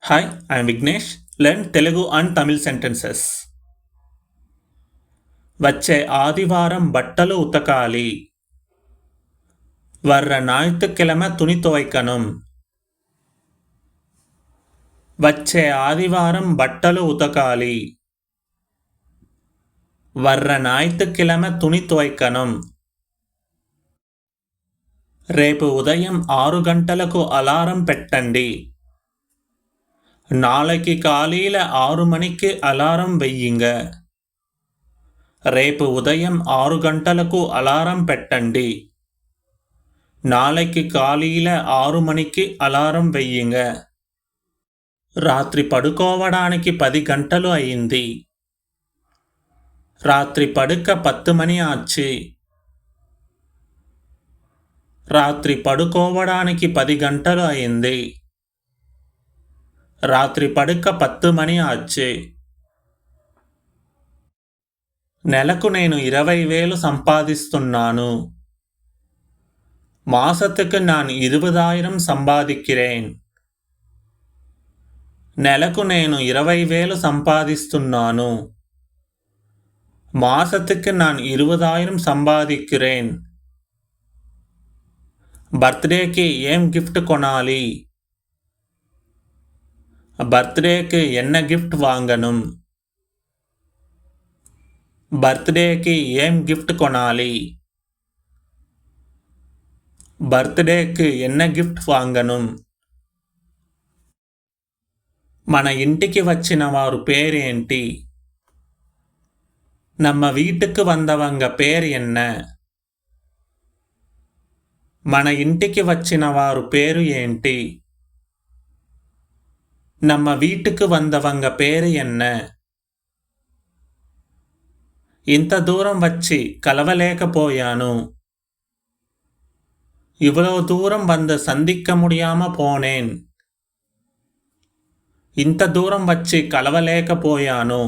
Hi, I am Vignesh. Learn Telugu and Tamil sentences. వచ్చే ఆదివారం బట్టలు ఉతకాలి. வர்ற ஞாயிற்றுக்கிழமை துணி துவைக்கணும். వచ్చే ఆదివారం బట్టలు ఉతకాలి. வர்ற ஞாயிற்றுக்கிழமை துணி துவைக்கணும். రేపు ఉదయం 6 గంటలకు అలారం పెట్టండి. நாளைக்கு காலையில 6 மணிக்கு అలారం వెయ్యింగ. రేపు ఉదయం 6 గంటలకు అలారం పెట్టండి. నాளைக்கு కాలీల 6 మణికి అలారం వెయ్యింగ. రాత్రి పడుకోవడానికి 10 గంటలు అయింది. రాత్రి పడుక 10 మణి ఆச்சு. రాత్రి పడుకోవడానికి 10 గంటలు అయింది. రాత్రి పడుక 10 మణి ఆச்சு. నెలకు నేను 20,000 సంపాదిస్తున్నాను. மாசத்துக்கு நான் 20,000 సంపాదిக்கிறேன். నెలకు నేను 20,000 సంపాదిస్తున్నాను. மாசத்துக்கு நான் 20,000 సంపాదిக்கிறேன். బర్త్డేకి ఏం గిఫ్ట్ కొనాలి? బర్త్డేకి என்ன గిఫ్ట్ వాంగనుం? బర్త్డేకి ఏం గిఫ్ట్ కొనాలి? బర్త్డేకి ఎన్న గిఫ్ట్ వాంగనుం? మన ఇంటికి వచ్చిన వారు పేరేంటి? நம்ம வீட்டுக்கு வந்தவங்க பேர் என்ன? మన ఇంటికి వచ్చిన వారు పేరు ఏంటి? நம்ம வீட்டுக்கு வந்தவங்க பேரு என்ன? ఇంత దూరం వచ్చి కలవలేకపోయాను. இவ்வளோ தூரம் வந்து சந்திக்க முடியாம போனேன். ఇంత దూరం వచ్చి కలవలేకపోయాను.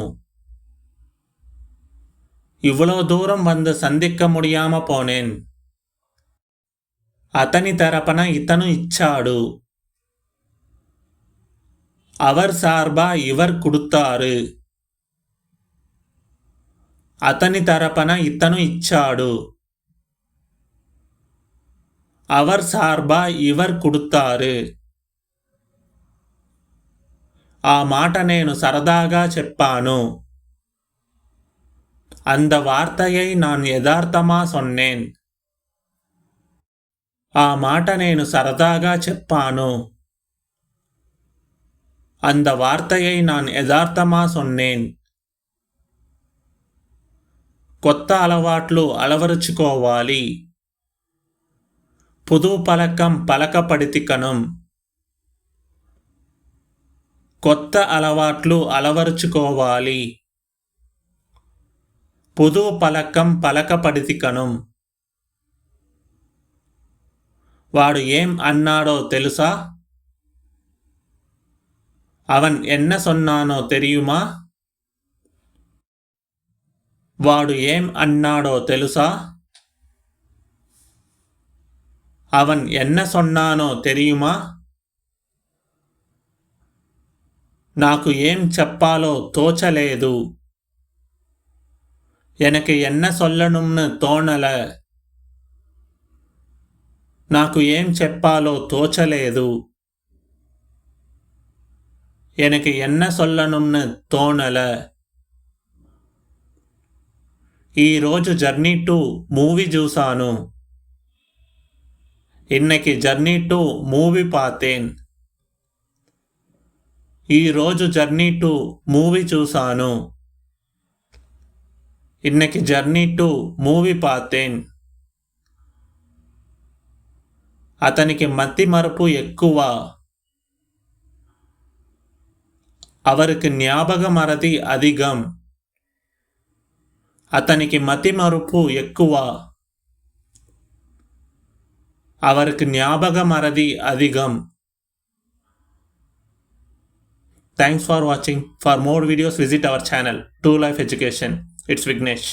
இவ்வளோ దూరం வந்து சந்திக்க முடியாம போனேன். అతని తరపున ఇతను ఇచ్చాడు. அவர் சார்பா இவர் கொடுத்தாரு. అతని తరపున ఇతను ఇచ్చాడు. அவர் சார்பா இவர் கொடுத்தாரு. ఆ మాట నేను సరదాగా చెప్పాను. அந்த வார்த்தையை நான் యథార్థమా சொன்னேன். ఆ మాట నేను సరదాగా చెప్పాను. அந்த வார்த்தையை நான் యథార్థమా சொன்னேன். కొత్త అలవాట్లు అలవరుచుకోవాలి. புது பழக்கம் பழக்கப்படுத்திக்கணும். కొత్త అలవాట్లు అలవరుచుకోవాలి. புது பழக்கம் பழக்கப்படுத்திக்கணும். వాడు ఏం అన్నాడో తెలుసా? அவன் என்ன சொன்னானோ தெரியுமா? వాడు ఏం అన్నాడో తెలుసా? அவன் என்ன சொன்னானோ தெரியுமா? నాకు ఏం చెప్పాలో తోచలేదు. எனக்கு என்ன சொல்லணும்னு తోణల. నాకు ఏం చెప్పాలో తోచలేదు. எனக்கு என்ன சொல்லணும்னு తోణల. ఈరోజు జర్నీ టు మూవీ చూశాను. இன்னைக்கு జర్నీ టు మూవీ பார்த்தேன். ఈరోజు జర్నీ టు మూవీ చూశాను. இன்னைக்கு జర్నీ టు మూవీ பார்த்தேன். అతనికి మతిమరుపు ఎక్కువ. அவருக்கு ஞாபக மறதி அதிகம். అతనికి మతిమరుపు ఎక్కువ. அவருக்கு ஞாபக மறதி அதிகம். Thanks for watching. For more videos, visit our channel, True Life Education. It's Vignesh.